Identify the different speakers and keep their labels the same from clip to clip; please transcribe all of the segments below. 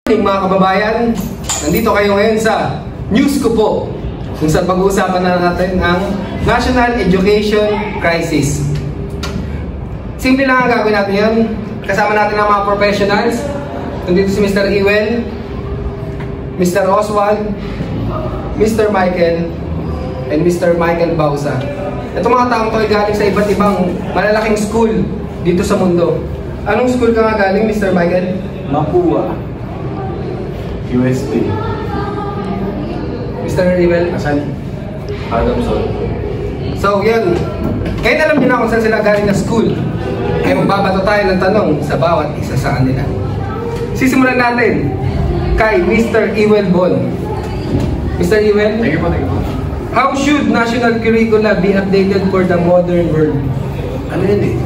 Speaker 1: Mga kababayan, nandito kayo ngayon sa News Ko Po, kung saan pag-uusapan na natin ang National Education Crisis. Simple lang ang gagawin natin yan. Kasama natin ang mga professionals. Nandito si Mr. Iwel, Mr. Oswald, Mr. Michael, and Mr. Michael Bausa. Itong mga taong to ay galing sa iba't ibang malalaking school dito sa mundo. Anong school ka nga galing, Mr. Michael?
Speaker 2: Mapua, UST.
Speaker 1: Mr. Iwel?
Speaker 2: Asan? Adamson.
Speaker 1: So, yun. Kahit alam niyo na kung saan sila galing na school, ay magbabato tayo ng tanong sa bawat isa sa kanila. Sisimulan natin kay Mr. Iwel Bon. Mr. Iwel?
Speaker 2: Thank you po.
Speaker 1: How should national curricula be updated for the modern world?
Speaker 2: Ano yun eh?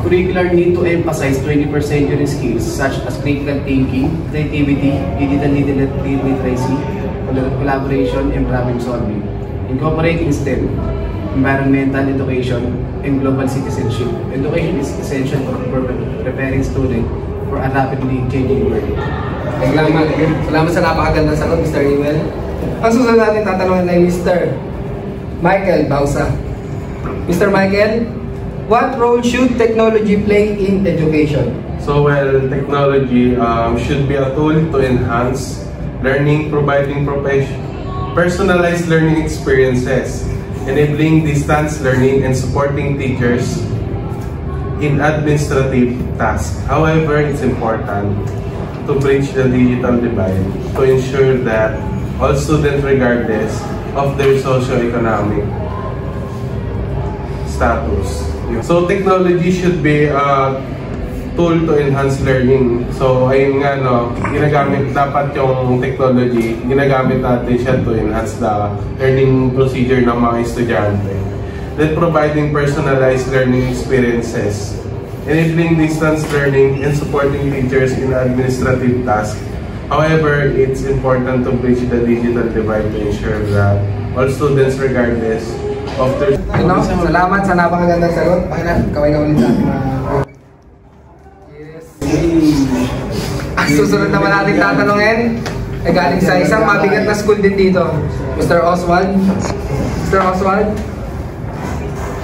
Speaker 2: Curricular need to emphasize 21st century skills such as critical thinking, creativity, digital literacy, collaboration, and problem solving. Incorporating STEM, environmental education, and global citizenship. Education is essential for preparing students for a rapidly changing world.
Speaker 1: Salamat sa napakagandang sagot, Mr. Iwel. Ang susunod natin tatanungin ay Mr. Michael Bausa. Mr. Michael, what role should technology play in education?
Speaker 3: So, technology should be a tool to enhance learning, providing personalized learning experiences, enabling distance learning, and supporting teachers in administrative tasks. However, it's important to bridge the digital divide to ensure that all students, regardless of their socio-economic status. So, technology should be a tool to enhance learning. So, ayun nga, no, dapat yung technology, ginagamit natin siya to enhance the learning procedure ng mga estudyante. Then, providing personalized learning experiences, enabling distance learning, and supporting teachers in administrative tasks. However, it's important to bridge the digital divide to ensure that all students, regardless of their...
Speaker 1: Salamat sa napakagandang sagot. Kaway ka ulit sa ating mga... Yes. Ang susunod naman natin tatanungin ay galing sa isang mabigat na school din dito. Mr. Oswald. Mr. Oswald?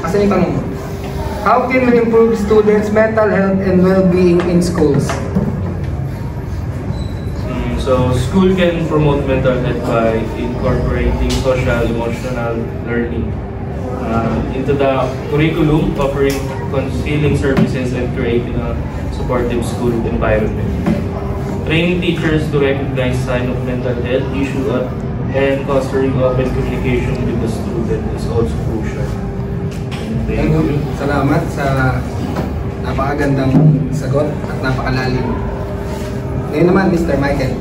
Speaker 1: Asan yung tanong? How can we improve students' mental health and well-being in schools?
Speaker 4: So, school can promote mental health by incorporating social emotional learning into the curriculum, offering counseling services, and creating a supportive school environment. Training teachers to recognize signs of mental health issue and fostering open communication with the student is also crucial. Thank you.
Speaker 1: Salamat sa napakagandang sagot at napakalalim. Ngayon naman, Mr. Michael.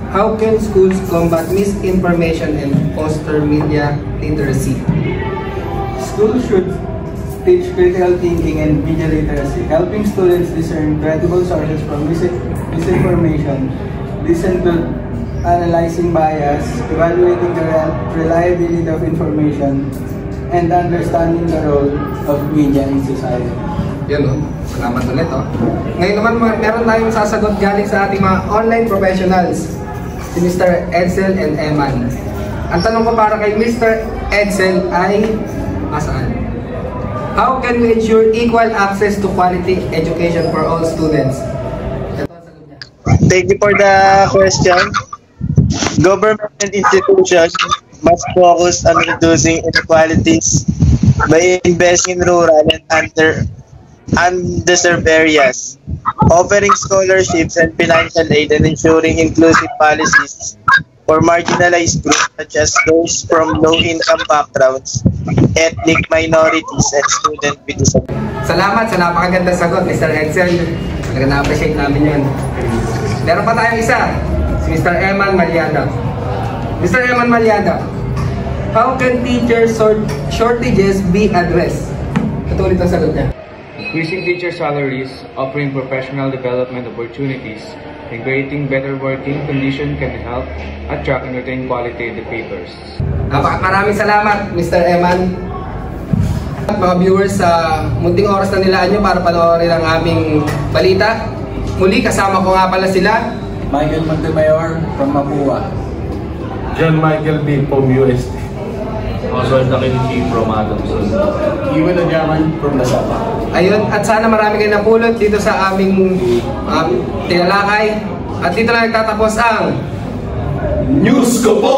Speaker 1: How can schools combat misinformation and foster media literacy?
Speaker 5: Schools should teach critical thinking and media literacy, helping students discern credible sources from misinformation. This includes analyzing bias, evaluating the reliability of information, and understanding the role of media in society.
Speaker 1: Yun o. Salamat ulit o. Ngayon naman, meron tayong sasagot galing sa ating mga online professionals. Si Mr. Edsel and Eman. Ang tanong ko para kay Mr. Edsel ay asaan? How can we ensure equal access to quality education for all students? Ito ang sagot niya.
Speaker 6: Thank you for the question. Government institutions must focus on reducing inequalities by investing in rural and underserved areas, offering scholarships and financial aid, and ensuring inclusive policies for marginalized groups such as those from low-income backgrounds, ethnic minorities, and students with disabilities.
Speaker 1: Salamat sa napakagandang sagot, Mr. Edsel. Talaga na-appreciate namin yun. Meron pa tayong isa, si Mr. Eman Maliada. Mr. Eman Maliada, how can teacher shortages be addressed? Ito ulit ang sagot niya.
Speaker 7: Increasing teacher salaries, offering professional development opportunities, and creating better working conditions can help attract and retain quality educators.
Speaker 1: Maraming salamat, Mr. Eman. At mga viewers, sa munting oras na nilaan nyo para panoorin ang aming balita. Muli, kasama ko nga pala sila.
Speaker 5: Michael Montemayor from Mapua.
Speaker 3: John Michael B. from UST.
Speaker 4: Oswald Takinchi from Adamson.
Speaker 2: Iwan Adyaman from Lasapa.
Speaker 1: Ayun, at sana marami kayong napulot dito sa aming tinalakay. At dito na nagtatapos ang
Speaker 3: News ko po!